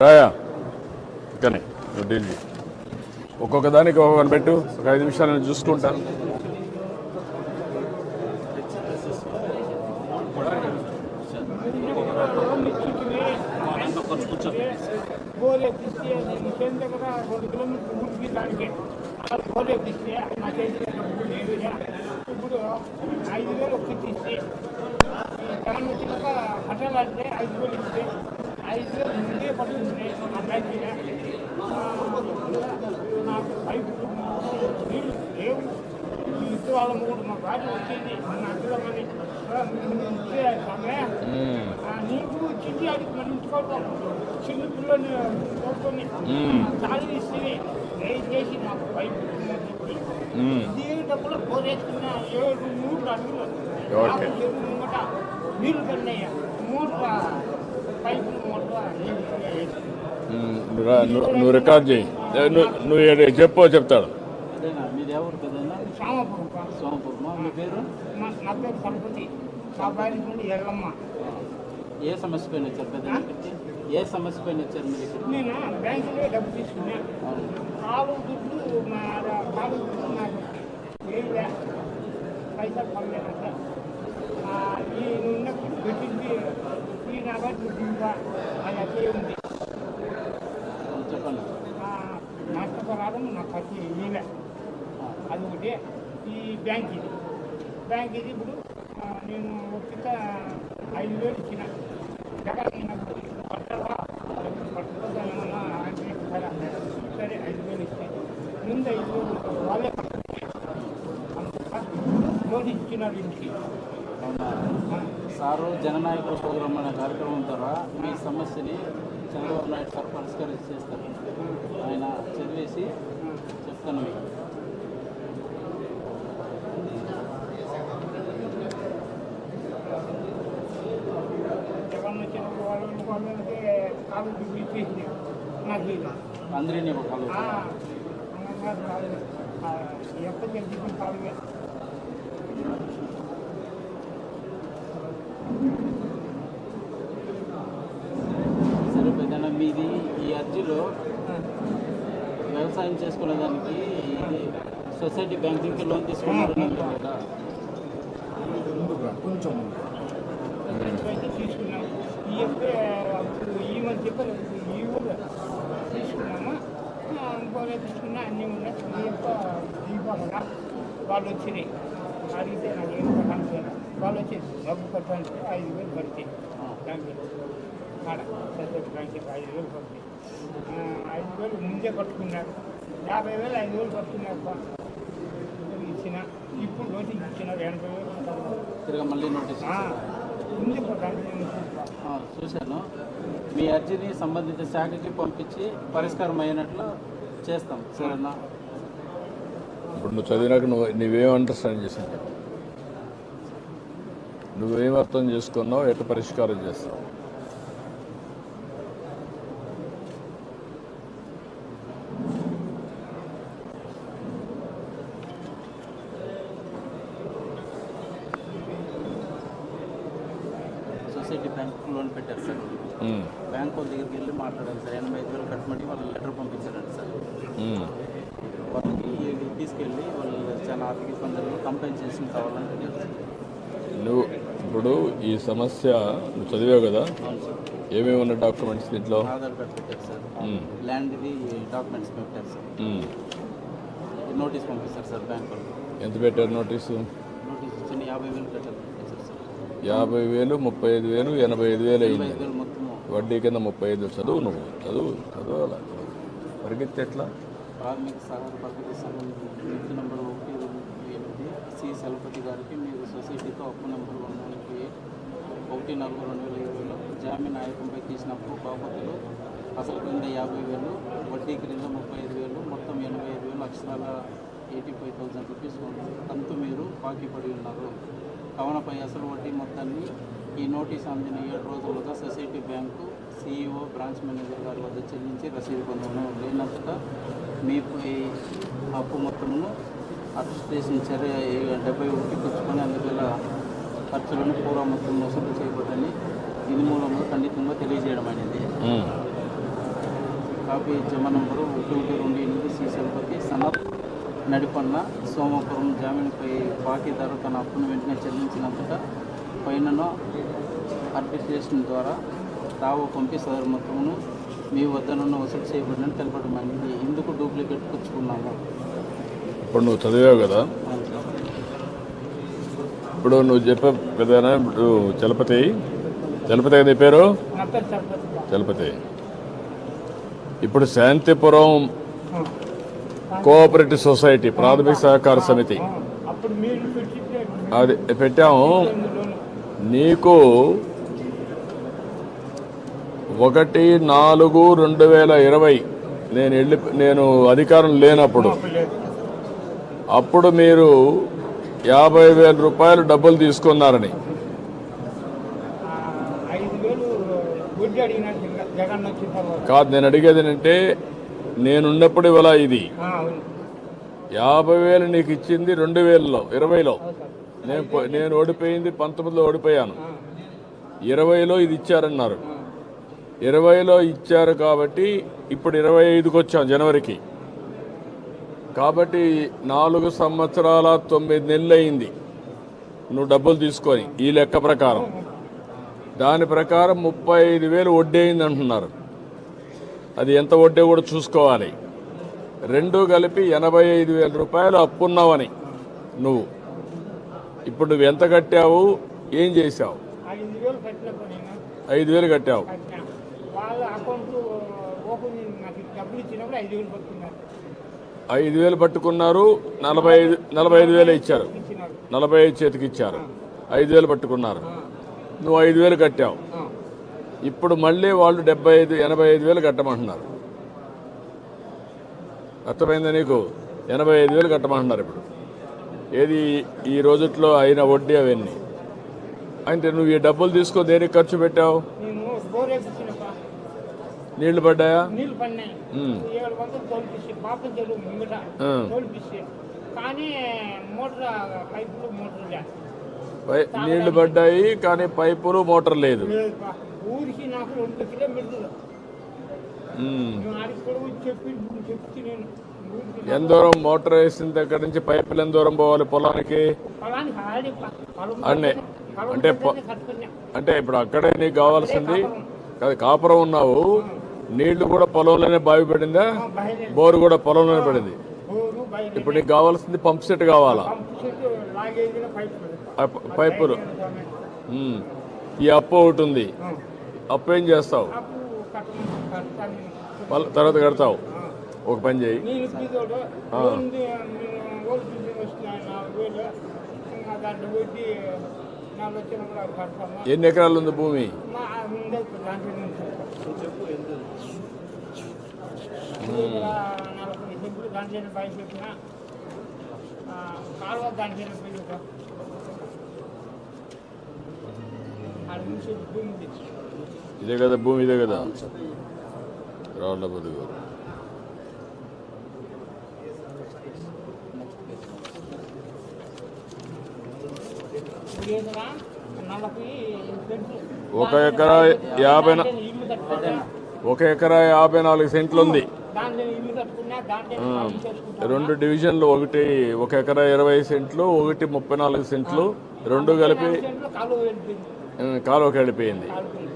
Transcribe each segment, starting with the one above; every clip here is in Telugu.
రాయా కానీ ఢిల్లీ ఒక్కొక్క దానికి ఒక్కొక్కని పెట్టు. ఒక 5 నిమిషాలు నేను చూసుకుంటాను. ఇప్పుడు 5,000 ఒక్కటి ఇస్తే జగన్ వచ్చినాక కట్టాలంటే 5,000 ఇస్తే 5,000 ముందే పడుతుంది. ఆ బ్యాంక్ నాకు పైపు నీళ్ళు లేవు. ఇద్దరు వాళ్ళ మూడు మా భార్య వచ్చేది నా అడ్డమని ఇచ్చే సమయం నీకు చిట్టి అడిగి మనం ఇంచుకోవటం చిన్న పిల్లల్ని కోరుకొని చాలు ఇస్తే దయచేసి మాకు పైపు ఇదే డబ్బులు పోరేసుకున్న 7 అడుగులు ముంగట నీళ్ళు కన్నయ్య 3 పైపులు నువ్వు రికార్డ్ చేయి. నువ్వు చెప్తాడు. నా పేరు సరపతి. నా భార్య నుండి ఎల్లమ్మ. ఏ సమస్య పైన వచ్చారు పెద్ద? ఏ సమస్య పైన వచ్చారు మీరు? నేను బ్యాంకులో డబ్బు తీసుకున్నా. కాలు దుడ్డు నాకు ఏళ్ళ పైసలు పడలేదంట. ఈ నిన్న పెట్టింది ఈ నగర దుడ్డు అది అదే ఉంది. చెప్పండి. నష్టపరాధం నాకు వచ్చి ఈమె అది ఒకటి. ఈ బ్యాంక్ ఇది ఇప్పుడు నేను ఒక్క 5,000 ఇచ్చిన జగన్ సరే 5,000 ఇస్తే ముందు 5,000 వాళ్ళే లోన్ ఇచ్చినారు ఇంటికి. సారు జననాయకుల ప్రోగ్రాం అనే కార్యక్రమం ద్వారా మీ సమస్యని చంద్రబాబు నాయుడు సార్ పరిష్కరిస్తారు. ఆయన చదివేసి చెప్తాను మీకు. జగన్ వచ్చిన వాళ్ళకి కాలు దుడ్డు ఇచ్చేసి నాకు అందరినీ ఎంత చెప్పి కాలుగా సరే పెద్దన్న, మీది ఈ అర్జీలో వ్యవసాయం చేసుకునే దానికి సొసైటీ బ్యాంకింగ్కి లోన్ తీసుకున్నారు కదా? కొంచెం తీసుకున్నాం. ఈమని చెప్పారు ఈ ఊరు తీసుకున్నామా ఇంకోనే తీసుకున్నా అన్నీ ఉన్నాయి. దీపాలుగా వాళ్ళు వచ్చినాయి అడిగితే నాకు ఏం కట్టాను. వాళ్ళు వచ్చేసి డబ్బు కట్టడానికి 5,000 పడితే బ్యాంకు ఆడ సొసైటీ బ్యాంక్కి 5,000 పడితే 5,000 ముందే కట్టుకున్నారు. 50,000 5,000 కట్టుకున్నారు ఇచ్చిన. ఇప్పుడు నోటీస్ ఇచ్చినారు 80,000 తిరిగి మళ్ళీ నోటీస్ చూశాను. మీ అర్జీని సంబంధిత శాఖకి పంపించి పరిష్కారం అయినట్లు చేస్తాం. సరేనా? ఇప్పుడు నువ్వు చదివినాక నువ్వేం అండర్స్టాండ్ చేసావు? నువ్వేం అర్థం చేసుకున్నావు? ఎట్లా పరిష్కారం చేస్తావు? సొసైటీ బ్యాంకు లోన్ పెట్టారు సార్. బ్యాంక్ వాళ్ళ దగ్గరికి వెళ్ళి మాట్లాడాలి సార్. 85,000 కట్టమని వాళ్ళు లెటర్ పంపించారండి సార్. వాళ్ళకి తీసుకెళ్ళి వాళ్ళు చాలా ఆర్థిక ఇబ్బందులు కంపెన్సేషన్ కావాలంటే నువ్వు ఇప్పుడు ఈ సమస్య నువ్వు చదివావు కదా? ఏమేమి ఉన్న డాక్యుమెంట్స్ దీంట్లో? ఆధార్ కార్డు పెట్టారు సార్. ల్యాండ్ది డాక్యుమెంట్స్ పెట్టారు సార్. నోటీస్ పంపిస్తారు సార్ బ్యాంక్ వాళ్ళు. ఎంత పెట్టారు నోటీసు? నోటీస్ ఇచ్చిన 50,000 కట్టారు సార్. 50,000, 35,000, 85,000 అయింది. వడ్డీ కింద 35,000. చదువు నువ్వు చదవాలా? పరిగెత్తి ఎట్లా? ప్రాథమిక సహకార పద్ధతి సంబంధించి నెంబర్ 1 సి చలపతి గారికి మీరు సొసైటీతో అప్పు నెంబర్ 1/4/2020లో జామీన్ ఆయకంపై తీసిన అప్పు బాపతులు అసలు క్రింద 50,000, వడ్డీ క్రింద 35,000, మొత్తం 85,000 అక్షరాల 85,000 రూపీస్ కంతు మీరు బాకీ పడి ఉన్నారు. కవనపై అసలు వడ్డీ మొత్తాన్ని ఈ నోటీస్ అందిన 7 రోజులుగా society bank CEO branch manager గారి వద్ద చెల్లించి రసీదు పొందడం లేనంతటా మీపై అప్పు మొత్తమును అడ్మినిస్ట్రేషన్ చర్య 71 పుచ్చుకొని అందువల్ల ఖర్చులను పూర్వ మొత్తం వసూలు చేయబోదని ఇది మూలంలో ఖండితంగా తెలియజేయడం అనేది. కాపీ జమ నంబరు 128 శ్రీశైలపతి సనత్ నడిపన్న సోమపురం జామీన్పై బాకీదారు తన అప్పును వెంటనే చెల్లించినంతటా పైనను ఆర్బిట్రేషన్ ద్వారా దావా పంపి సదరు మొత్తమును మీ వద్ద నుండి వసూలు చేయబడినట్టు తెలపడమైంది. ఇందుకు డూప్లికేట్ పుచ్చుకున్నాము. ఇప్పుడు నువ్వు చదివావు కదా, ఇప్పుడు నువ్వు చెప్పే పెద్దనా ఇప్పుడు చలపతి కదా పేరు చలపతి. ఇప్పుడు శాంతిపురం కోఆపరేటివ్ సొసైటీ ప్రాథమిక సహకార సమితి అది పెట్టాము. నీకు 1/4/2020 నేను అధికారం లేనప్పుడు అప్పుడు మీరు 50,000 రూపాయలు డబ్బులు తీసుకున్నారని. కాదు, నేను అడిగేది ఏంటంటే నేనున్నప్పుడు ఇవాళ ఇది 50,000 నీకు ఇచ్చింది 2020లో. నేను ఓడిపోయింది 19లో ఓడిపోయాను. 20లో ఇది ఇచ్చారన్నారు. 20లో ఇచ్చారు కాబట్టి ఇప్పుడు 25కి వచ్చాం జనవరికి. కాబట్టి 4 సంవత్సరాల 9 నెలలు అయింది నువ్వు డబ్బులు తీసుకొని. ఈ లెక్క ప్రకారం దాని ప్రకారం 35,000 వడ్డీ అయింది అంటున్నారు. అది ఎంత వడ్డీ కూడా చూసుకోవాలి. రెండు కలిపి 85,000 రూపాయలు అప్పున్నావని నువ్వు. ఇప్పుడు నువ్వు ఎంత కట్టావు, ఏం చేశావు? 5,000 కట్టావు. 5,000 పట్టుకున్నారు. 45,000 ఇచ్చారు. 45 చేతికి ఇచ్చారు. 5,000 పట్టుకున్నారు. నువ్వు 5,000 కట్టావు. ఇప్పుడు మళ్ళీ వాళ్ళు 85,000 కట్టమంటున్నారు. అర్థమైందా నీకు? 85,000 కట్టమంటున్నారు ఇప్పుడు. ఏది ఈ రోజుట్లో అయిన వడ్డీ అవన్నీ. అంటే నువ్వు ఈ డబ్బులు తీసుకో దేనికి ఖర్చు పెట్టావు? నీళ్లు పడ్డాయా? నీళ్లు పడ్డాయి కానీ పైపులు మోటార్ లేదు. ఎంత దూరం మోటార్ వేసిన దగ్గర నుంచి పైపులు ఎంత దూరం పోవాలి పొలానికి? అంటే ఇప్పుడు అక్కడే నీకు కావాల్సింది కాదు. కాపురం ఉన్నావు, నీళ్లు కూడా పొలంలోనే బావి పడిందా? బోరు కూడా పొలంలోనే పడింది. ఇప్పుడు నీకు కావాల్సింది పంప్ సెట్ కావాలా? పైపులు. ఈ అప్పు ఒకటి ఉంది. అప్పు ఏం చేస్తావు? తర్వాత కడతావు. ఒక పని చేయి, ఎన్ని ఎకరాలు ఉంది భూమి? ఇదే కదా భూమి, ఇదే కదా రాళ్ళ బదుగు. ఒక ఎకరా 54 సెంట్లు ఉంది. 2 డివిజన్లు, ఒకటి 1 ఎకరా 20 సెంట్లు, ఒకటి 34 సెంట్లు, 2 కలిపి కాలువకి వెళ్ళిపోయింది.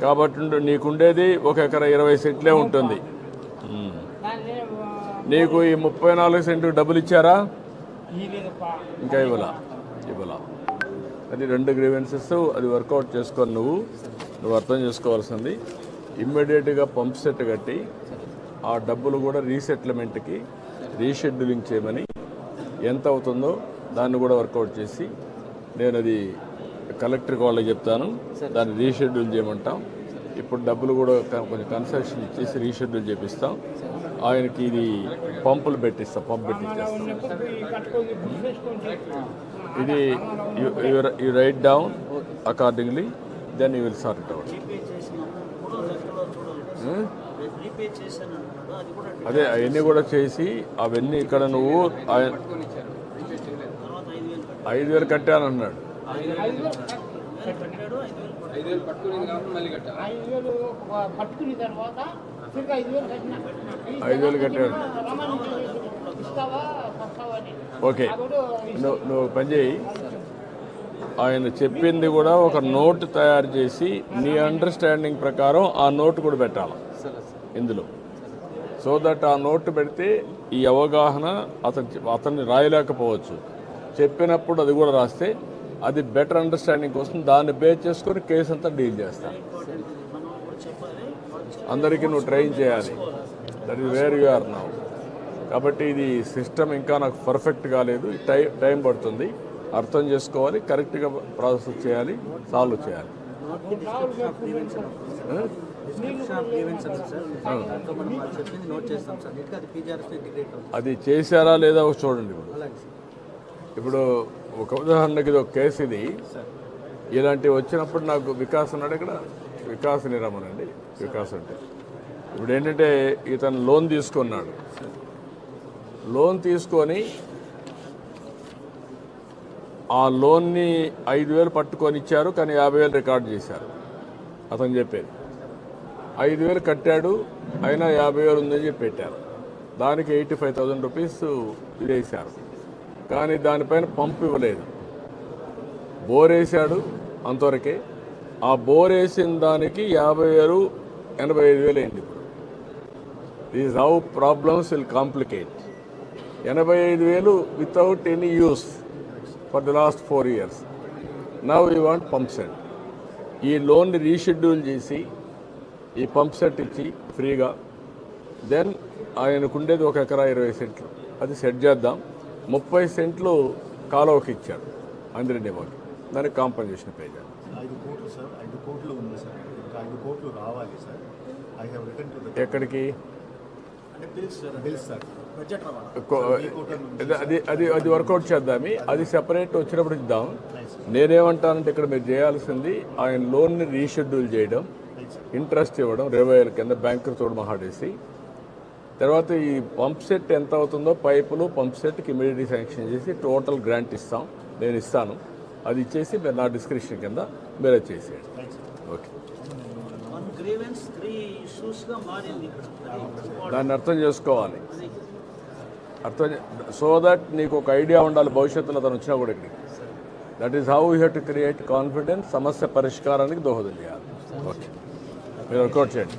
కాబట్టి నీకుండేది 1 ఎకరా 20 సెంట్లే ఉంటుంది. నీకు ఈ 34 సెంట్లు డబ్బులు ఇచ్చారా? ఇంకా ఇవ్వాలా? అది 2 గ్రీవెన్సెస్. అది వర్కౌట్ చేసుకొని నువ్వు అర్థం చేసుకోవాల్సింది ఇమ్మీడియట్గా పంప్ సెట్ కట్టి ఆ డబ్బులు కూడా రీసెటిల్మెంట్కి రీషెడ్యూలింగ్ చేయమని, ఎంత అవుతుందో దాన్ని కూడా వర్కౌట్ చేసి నేను అది కలెక్టర్కి వాళ్ళకి చెప్తాను. దాన్ని రీషెడ్యూల్ చేయమంటాం. ఇప్పుడు డబ్బులు కూడా కొంచెం కన్సెషన్ ఇచ్చేసి రీషెడ్యూల్ చేపిస్తాం. ఆయనకి ఇది పంపులు పెట్టిస్తాం, పంప్ పెట్టించేస్తాం. ఇది you write down accordingly, then you will sort it out. అదే అవన్నీ కూడా చేసి అవన్నీ ఇక్కడ నువ్వు 5,000 కట్టానన్నాడు. 5,000 పట్టుకుని తర్వాత తిరిగి 5,000 కట్టినా. 5,000 కట్టాడు. రమ్మని ఇస్తావా వస్తావా అని. ఓకే, అప్పుడు నువ్వు పని చేయి. ఆయన చెప్పింది కూడా ఒక నోట్ తయారు చేసి నీ అండర్స్టాండింగ్ ప్రకారం ఆ నోట్ కూడా పెట్టాలి ఇందులో. సో దట్ ఆ నోట్ పెడితే ఈ అవగాహన అతన్ని రాయలేకపోవచ్చు, చెప్పినప్పుడు అది కూడా రాస్తే అది బెటర్ అండర్స్టాండింగ్ కోసం దాన్ని బేస్ చేసుకొని కేసు అంతా డీల్ చేస్తాను. అందరికీ నువ్వు ట్రైన్ చేయాలి. That is where you are now. కాబట్టి ఇది సిస్టమ్ ఇంకా నాకు పర్ఫెక్ట్ కాలేదు, టైం పడుతుంది, అర్థం చేసుకోవాలి, కరెక్ట్గా ప్రాసెస్ చేయాలి, సాల్వ్ చేయాలి. అది చేశారా లేదా చూడండి. ఇప్పుడు ఒక ఉదాహరణకి ఇది ఒక కేసు, ఇది ఇలాంటివి వచ్చినప్పుడు నాకు వికాస్ ఉన్నాడు ఇక్కడ, వికాస్ని రమ్మనండి. వికాస్ అంటే ఇప్పుడు ఏంటంటే ఇతను లోన్ తీసుకున్నాడు. లోన్ తీసుకొని ఆ లోన్ని 5,000 పట్టుకొని ఇచ్చారు, కానీ 50,000 రికార్డ్ చేశారు. అతను చెప్పేది 5,000 కట్టాడు, అయినా 50,000 ఉందని చెప్పి పెట్టారు. దానికి 85,000 రూపీస్ వేశారు, కానీ దానిపైన పంపు ఇవ్వలేదు. బోర్ వేసాడు అంతవరకే. ఆ బోర్ వేసిన దానికి 50,000 85,000 అయింది. ఇప్పుడు these how problems will complicate. 85,000 without any use for the last 4 years. Now you want pump set. ఈ లోన్ని రీషెడ్యూల్ చేసి ఈ పంప్ సెట్ ఇచ్చి ఫ్రీగా, దెన్ ఆయనకుండేది 1 ఎకరా 20 సెంట్లు, అది సెట్ చేద్దాం. 30 సెంట్లు కాలువకి ఇచ్చాడు అందిరెడ్డి బాబు, దానికి కాంపన్సేషన్ పే చేయాలి. 5 కోట్లు సార్, 5 కోట్లు ఉంది సార్, ఇంకా 5 కోట్లు రావాలి sir. I have return to the ఎక్కడికి బిల్స్ సార్. అది వర్కౌట్ చేద్దామి, అది సెపరేట్ వచ్చినప్పుడు ఇద్దాం. నేనేమంటానంటే ఇక్కడ మీరు చేయాల్సింది ఆయన లోన్ని రీషెడ్యూల్ చేయడం, ఇంట్రెస్ట్ ఇవ్వడం 20,000 కింద బ్యాంకు తోడు మహాడేసి, తర్వాత ఈ పంప్ సెట్ ఎంత అవుతుందో పైపులు పంప్ సెట్కి ఇమీడియట్లీ శాంక్షన్ చేసి టోటల్ గ్రాంట్ ఇస్తాం, నేను ఇస్తాను. అది ఇచ్చేసి మీరు నా డిస్క్రిప్షన్ కింద మీరే చేసేయండి. ఓకే, దాన్ని అర్థం చేసుకోవాలి. సో దట్ నీకు ఒక ఐడియా ఉండాలి భవిష్యత్తులో అతను వచ్చినా కూడా ఇక్కడికి. That is how you have to create confidence, సమస్య పరిష్కారానికి దోహదం చేయాలి. ఓకే, మీరు వర్కౌట్ చేయండి.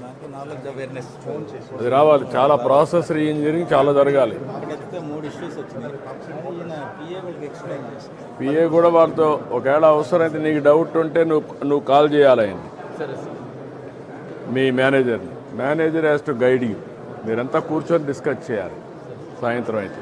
అది రావాలి, చాలా ప్రాసెస్ రీఇంజనీరింగ్ చాలా జరగాలి. పిఏ కూడా వాళ్ళతో ఒకవేళ అవసరమైతే నీకు డౌట్ ఉంటే నువ్వు కాల్ చేయాలి ఆయన్ని, మీ మేనేజర్ని. Manager has to guide you. మీరంతా కూర్చొని డిస్కస్ చేయాలి సాయంత్రం అయితే.